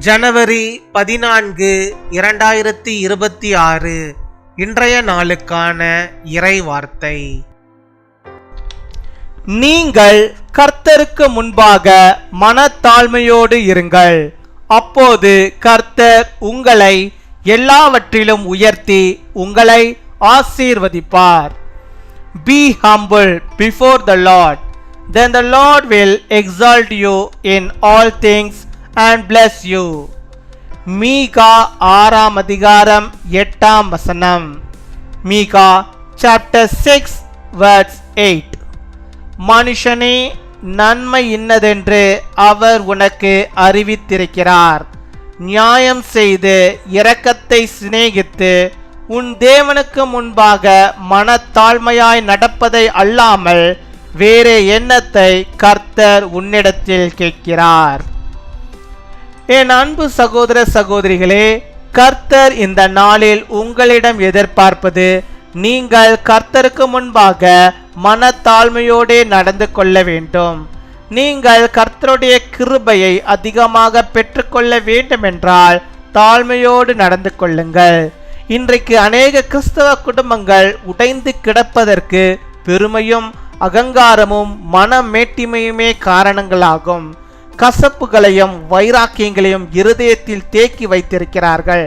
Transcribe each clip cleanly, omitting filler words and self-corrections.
ஜனவரி 14, 2026 இன்றைய நாளுக்கான இறை வார்த்தை. நீங்கள் கர்த்தருக்கு முன்பாக மனத்தாழ்மையோடு இருங்கள், அப்போது கர்த்தர் உங்களை எல்லாவற்றிலும் உயர்த்தி உங்களை ஆசீர்வதிப்பார். Be humble before the Lord, then the Lord will exalt you in all things and bless you. மீகா 6 அதிகாரம் 8 வசனம். மீகா chapter 6 verse 8. மனுஷனே, நன்மை இன்னதென்று அவர் உனக்கு அறிவித்திருக்கிறார். நியாயம் செய்து இரக்கத்தை சிநேகித்து உன் தேவனுக்கு முன்பாக மனத்தாழ்மையாய் நடப்பதை அல்லாமல் வேறு எண்ணத்தை கர்த்தர் உன்னிடத்தில் கேட்கிறார். என் அன்பு சகோதர சகோதரிகளே, கர்த்தர் இந்த நாளில் உங்களிடம் எதிர்பார்ப்பது நீங்கள் கர்த்தருக்கு முன்பாக மனத்தாழ்மையோடு நடந்து கொள்ள வேண்டும். நீங்கள் கர்த்தருடைய கிருபையை அதிகமாக பெற்றுக்கொள்ள வேண்டுமென்றால் தாழ்மையோடு நடந்து கொள்ளுங்கள். இன்றைக்கு அநேக கிறிஸ்தவ குடும்பங்கள் உடைந்து கிடப்பதற்கு பெருமையும் அகங்காரமும் மனமேட்டிமையுமே காரணங்களாகும். கசப்புகளையும் வைராக்கியங்களையும் இருதயத்தில் தேக்கி வைத்திருக்கிறார்கள்.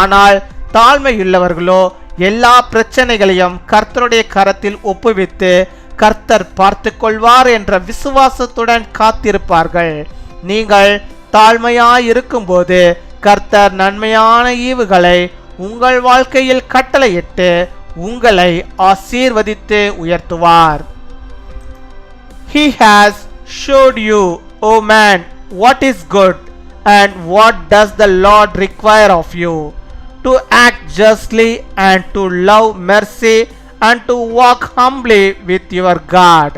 ஆனால் தாழ்மையுள்ளவர்களோ எல்லா பிரச்சனைகளையும் கர்த்தருடைய கரத்தில் ஒப்புவித்து கர்த்தர் பார்த்து கொள்வார் என்ற விசுவாசத்துடன் காத்திருப்பார்கள். நீங்கள் தாழ்மையாயிருக்கும்போது கர்த்தர் நன்மையான ஈவுகளை உங்கள் வாழ்க்கையில் கட்டளையிட்டு உங்களை ஆசீர்வதித்து உயர்த்துவார். He has showed you, O man, what is good, and what does the Lord require of you, to act justly and to love mercy and to walk humbly with your God.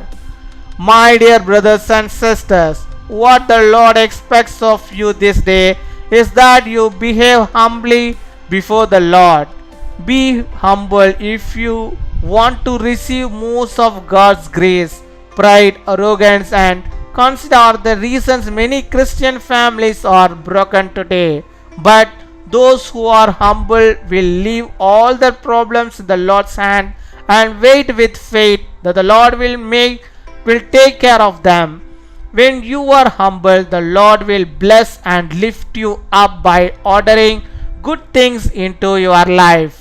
My dear brothers and sisters, what the Lord expects of you this day is that you behave humbly before the Lord. Be humble if you want to receive most of God's grace. Pride, arrogance, and consider the reasons many Christian families are broken today. But those who are humble will leave all their problems in the Lord's hand and wait with faith that the Lord will take care of them. When you are humble, the Lord will bless and lift you up by ordering good things into your life.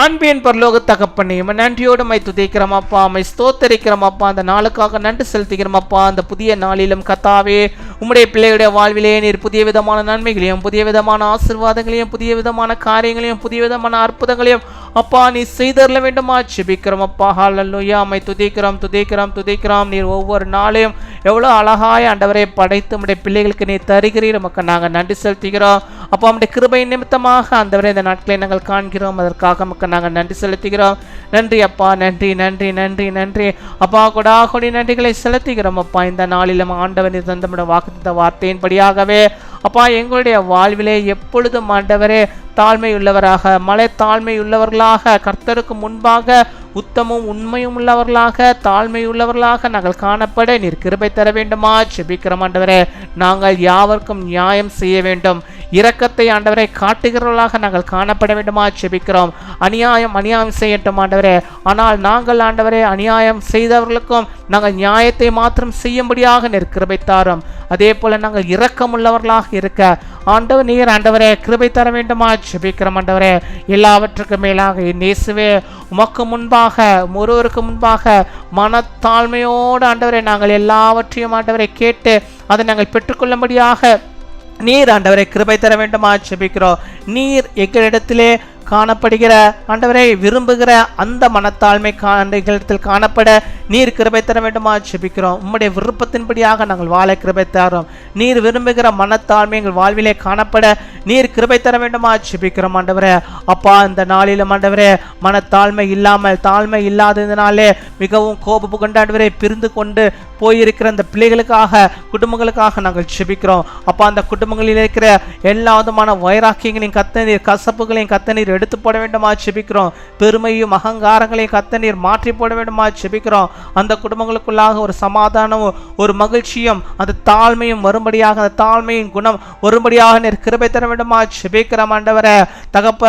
அன்பின் பரலோக தகப்பனே, நன்றியோடு my துதிக்கிறோமப்பா, my ஸ்தோத்தரிக்கிறோமப்பா. அந்த நாளுக்காக நன்றி செலுத்துகிறோமப்பா. அந்த புதிய நாளிலும் கர்த்தாவே, உம்முடைய பிள்ளைகளுடைய வாழ்விலே நீர் புதிய விதமான நன்மைகளையும் புதிய விதமான ஆசீர்வாதங்களையும் புதிய விதமான காரியங்களையும் புதிய விதமான அற்புதங்களையும் அப்பா நீ செய்தரல வேண்டுமா ஜெபிக்கிறோம் அப்பா. ஹல்லேலூயா. மை துதிக்கிறோம். நீர் ஒவ்வொரு நாளையும் எவ்வளோ அழகாய் ஆண்டவரை படைத்து உம்முடைய பிள்ளைகளுக்கு நீர் தருகிறீர். நமக்கு நாங்கள் நன்றி செலுத்துகிறோம் அப்பா. உம்முடைய கிருபை நிமித்தமாக ஆண்டவரே இந்த நாட்களை நாங்கள் காண்கிறோம். அதற்காக நமக்கு நாங்கள் நன்றி செலுத்துகிறோம். நன்றி அப்பா, நன்றி அப்பா. கொடி நன்றிகளை செலுத்துகிறோம் அப்பா. இந்த நாளிலும் ஆண்டவர் தந்தமுடைய வாக்குத்த வார்த்தையின்படியாகவே அப்பா எங்களுடைய வாழ்விலே எப்பொழுதும் ஆண்டவரே தாழ்மையுள்ளவராக தாழ்மையுள்ளவர்களாக கர்த்தருக்கு முன்பாக உத்தமும் உண்மையும் உள்ளவர்களாக தாழ்மையுள்ளவர்களாக நாங்கள் காணப்பட நீர் கிருபை தர வேண்டுமா ஜெபிக்கிறோம் ஆண்டவரே. நாங்கள் யாவருக்கும் நியாயம் செய்ய வேண்டும். இரக்கத்தை ஆண்டவரை காட்டுகிறவர்களாக நாங்கள் காணப்பட வேண்டுமா ஜெபிக்கிறோம். அநியாயம் செய்யட்டும் ஆண்டவரே. ஆனால் நாங்கள் ஆண்டவரே அநியாயம் செய்தவர்களுக்கும் நாங்கள் நியாயத்தை மாத்திரம் செய்யும்படியாக நீர் கிருபை தாரும். அதே போல நாங்கள் இரக்கம் உள்ளவர்களாக இருக்க ஆண்டவர் நீர் ஆண்டவரே கிருபை தர வேண்டுமா ஜெபிக்கிறோம் ஆண்டவரே. எல்லாவற்றுக்கும் மேலாக இயேசுவே உமக்கு முன்பாக ஒருவருக்கு முன்பாக மனத்தாழ்மையோடு ஆண்டவரே நாங்கள் எல்லாவற்றையும் ஆண்டவரை கேட்டு அதை நாங்கள் பெற்றுக்கொள்ளும்படியாக நீர் ஆண்டவரை கிருபை தர வேண்டுமா ஜெபிக்கிறோம். நீர் எங்களிடத்திலே காணப்படுகிற ஆண்டவரை விரும்புகிற அந்த மனத்தாழ்மை இடத்தில் காணப்பட நீர் கிருபை தர வேண்டுமா ஜெபிக்கிறோம். உம்முடைய விருப்பத்தின்படியாக நாங்கள் வாழ கிருபை தரோம். நீர் விரும்புகிற மனத்தாழ்மை எங்கள் வாழ்விலே காணப்பட நீர் கிருபை தர வேண்டுமா ஜெபிக்கிறோம் ஆண்டவரே. அப்பா இந்த நாளிலும் ஆண்டவரே மனத்தாழ்மை தாழ்மை இல்லாததினாலே மிகவும் கோபப்பு கொண்டு ஆண்டவரை பிரிந்து கொண்டு போயிருக்கிற அந்த பிள்ளைகளுக்காக குடும்பங்களுக்காக நாங்கள் ஜெபிக்கிறோம் அப்பா. அந்த குடும்பங்களில் இருக்கிற எல்லா விதமான வைராக்கியங்களையும் கத்தநீர் கசப்புகளையும் கத்தநீர் எடுத்து போட வேண்டுமா ஜெபிக்கிறோம். பெருமையும் அகங்காரங்களையும் கர்த்தர் நீர் மாற்றி போட வேண்டுமா ஜெபிக்கிறோம். அந்த குடும்பங்களுக்குள்ளாக ஒரு சமாதானமும் ஒரு மகிழ்ச்சியும் அந்த தாழ்மையும் வரும்படியாக, அந்த தாழ்மையின் குணம் வரும்படியாக நீர் கிருபை தர வேண்டுமா ஜெபிக்கிறோம். ஆண்டவரே தகப்ப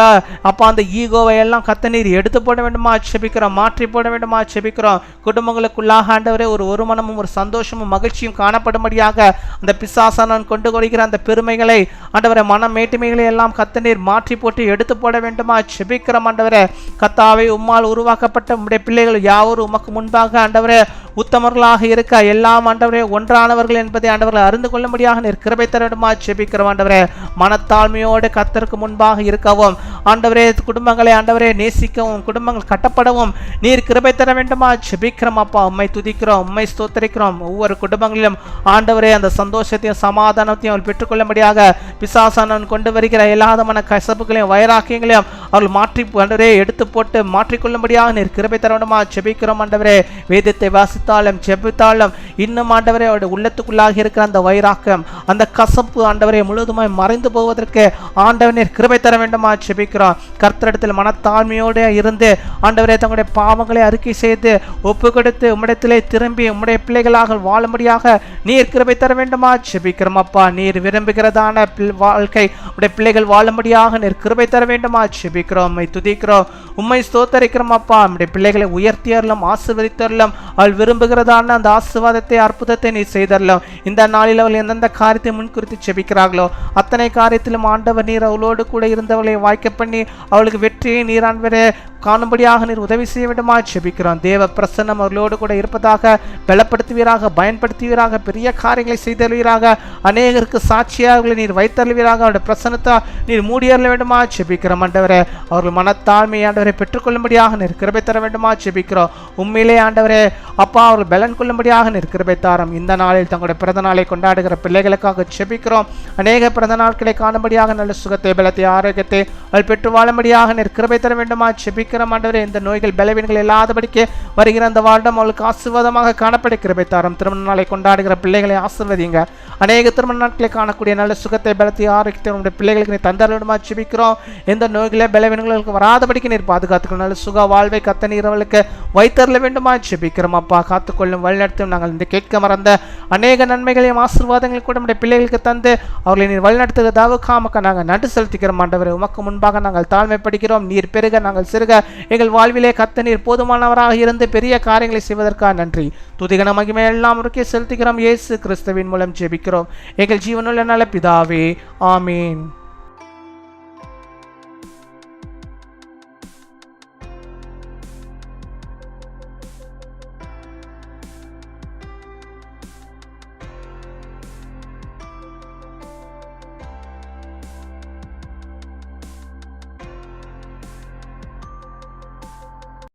அப்பா அந்த ஈகோவை எல்லாம் கர்த்தர் நீர் எடுத்து போட வேண்டுமா ஜெபிக்கிறோம், மாற்றி போட வேண்டுமா ஜெபிக்கிறோம். குடும்பங்களுக்குள்ளாக ஆண்டவரே ஒரு மனமும் ஒரு சந்தோஷமும் மகிழ்ச்சியும் காணப்படும்படியாக அந்த பிசாசானவன் கொண்டு கொடுக்கிற அந்த பெருமைகளை ஆண்டவரே மேட்டுமைகளை எல்லாம் கர்த்தர் நீர் மாற்றி போட்டு எடுத்து போட வேண்டுமா ஜெபிக்கிறோம். ஆண்டவரே கர்த்தாவே உம்மால் உருவாக்கப்பட்ட உம்முடைய பிள்ளைகள் யாவரும் உமக்கு முன்பாக ஆண்டவரே உத்தமர்களாக இருக்க எல்லாம் ஆண்டவரே ஒன்றானவர்கள் என்பதை ஆண்டவர்களை அறிந்து கொள்ளும்படியாக நீர் கிருபை தர வேண்டுமா ஜெபிக்கிறோம். ஆண்டவரே மனத்தாழ்மையோடு கர்த்தருக்கு முன்பாக இருக்கவும் ஆண்டவரே குடும்பங்களை ஆண்டவரே நேசிக்கவும் குடும்பங்கள் கட்டப்படவும் நீர் கிருபை தர வேண்டுமா ஜெபிக்கிறோம். அப்பா உம்மை துதிக்கிறோம், உம்மை ஸ்தோத்திரிக்கிறோம். ஒவ்வொரு குடும்பங்களிலும் ஆண்டவரே அந்த சந்தோஷத்தையும் சமாதானத்தையும் அவள் பெற்றுக்கொள்ளும்படியாக பிசாசானவன் கொண்டு வருகிற எல்லாதமான கசப்புகளையும் வைராக்கியங்களையும் அவள் மாற்றி ஆண்டவரே எடுத்து போட்டு மாற்றிக்கொள்ளும்படியாக நீர் கிருபை தர வேண்டுமா ஜெபிக்கிறோம். ஆண்டவரே வேதத்தை வாசித்தாலும் ஜெபித்தாலும் இன்னும் ஆண்டவரே அவருடைய உள்ளத்துக்குள்ளாக இருக்கிற அந்த வைராக்கியம் அந்த கசப்பு ஆண்டவரே முழுவதுமாய் மறைந்து போவதற்கு ஆண்டவர் நீர் கிருபை தர வேண்டுமா ஜெபிக்கிறோம். கர்த்தரிடத்தில் மனத்தாழ்மையோடு இருந்து ஆண்டவரே தங்களுடைய பாவங்களை அறிக்கை செய்து ஒப்பு கொடுத்து உம்மிடத்திலே திரும்பி உம்முடைய பிள்ளைகளாக வாழும்படியாக நீர் கிருபை தர வேண்டுமா ஜெபிக்கிறோம். அப்பா நீர் விரும்புகிறதான வாழ்க்கை உடைய பிள்ளைகள் வாழும்படியாக நீர் கிருபை தர வேண்டுமா ஜெபிக்கிறோம். உம்மை துதிக்கிறோம், உம்மை ஸ்தோத்தரிக்கிறோம். அப்பா நம்முடைய பிள்ளைகளை உயர்த்தியறலும் ஆசீர்வதித்தரலும் அவள் விரும்புகிறதான அந்த ஆசீர்வாதத்தை அற்புதத்தை நீ செய்தரலும். இந்த நாளில் அவள் எந்தெந்த காரியத்தை முன்குறித்து ஜெபிக்கிறார்களோ அத்தனை காரியத்திலும் ஆண்டவர் நீர் அவளோடு கூட இருந்தவர்களை வாய்க்க பண்ணி அவளுக்கு வெற்றியை நீரான்வரே காணும்படியாக நீர் உதவி செய்ய வேண்டுமா ஜெபிக்கிறோம். தேவ பிரசன்னம் அவர்களோடு கூட இருப்பதாக பலப்படுத்துவீராக, பயன்படுத்துவீராக, பெரிய காரியங்களை செய்தருவீராக, அநேகருக்கு சாட்சியாக நீர் வைத்தருவீராக. அவருடைய பிரசன்னத்தை நீர் மூடியறல வேண்டுமா ஜெபிக்கிறோம். ஆண்டவரே அவர்கள் மனத்தாழ்மை ஆண்டவரை பெற்றுக்கொள்ளும்படியாக நீர் கிருபை தர வேண்டுமா ஜெபிக்கிறோம். உண்மையிலே ஆண்டவரே அப்பா அவர்கள் பலன் கொள்ளும்படியாக நீர் கிருபை தாரும். இந்த நாளில் தங்களுடைய பிறந்த நாளை கொண்டாடுகிற பிள்ளைகளுக்காக ஜெபிக்கிறோம். அநேக பிறந்த நாட்களை காணும்படியாக நல்ல சுகத்தை பலத்தை ஆரோக்கியத்தை அவள் பெற்று வாழும்படியாக நீர் கிருபை தர வேண்டுமா ஜெபிக்கிறோம். ஆண்டவரே இந்த நோய்கள் பலவீனங்கள் இல்லாதபடிக்கு வருகிற அந்த வருடம் அவளுக்கு ஆசீர்வாதமாக காணப்பட கிருபை தாரும். திருமண நாளை கொண்டாடுகிற பிள்ளைகளை ஆசீர்வதிங்க. அநேக திருமண நாட்களை காணக்கூடிய நல்ல சுகத்தை பலத்தை ஆரோக்கியத்தை உங்களுடைய பிள்ளைகளுக்கு நீ தந்தருமா ஜெபிக்கிறோம். எந்த நோய்களை பலவீனங்களுக்கு வராதபடிக்கு நீர் பாதுகாத்துக்கணும். நல்ல சுக வாழ்வை கத்த நீர் அவளுக்கு வைத்தரல வேண்டுமா ஜெபிக்கிறோம். அப்பா காத்துக்கொள்ளும் வழிநடத்தும். நாங்கள் இந்த கேட்க மறந்த அநேக நன்மைகளையும் ஆசீர்வாதங்களையும் கூட நம்முடைய பிள்ளைகளுக்கு தந்து அவர்களை நீர் வழிநடத்துவதாவுக்காமக்க நாங்கள் நன்றி செலுத்திக்கிறோம். ஆண்டவரே உமக்கு முன்பாக நாங்கள் தாழ்மைப்படுகிறோம். நீர் பெருக நாங்கள் சிறுக எங்கள் வாழ்விலே கத்த நீர் போதுமானவராக இருந்து பெரிய காரியங்களை செய்வதற்காக நன்றி துதிகன மகிமை எல்லாம் ஒருக்கே செலுத்துகிறோம். இயேசு கிறிஸ்துவின் மூலம் ஜெபிக்கிறோம் எங்கள் ஜீவனுள்ள நல்ல பிதாவே, ஆமீன்.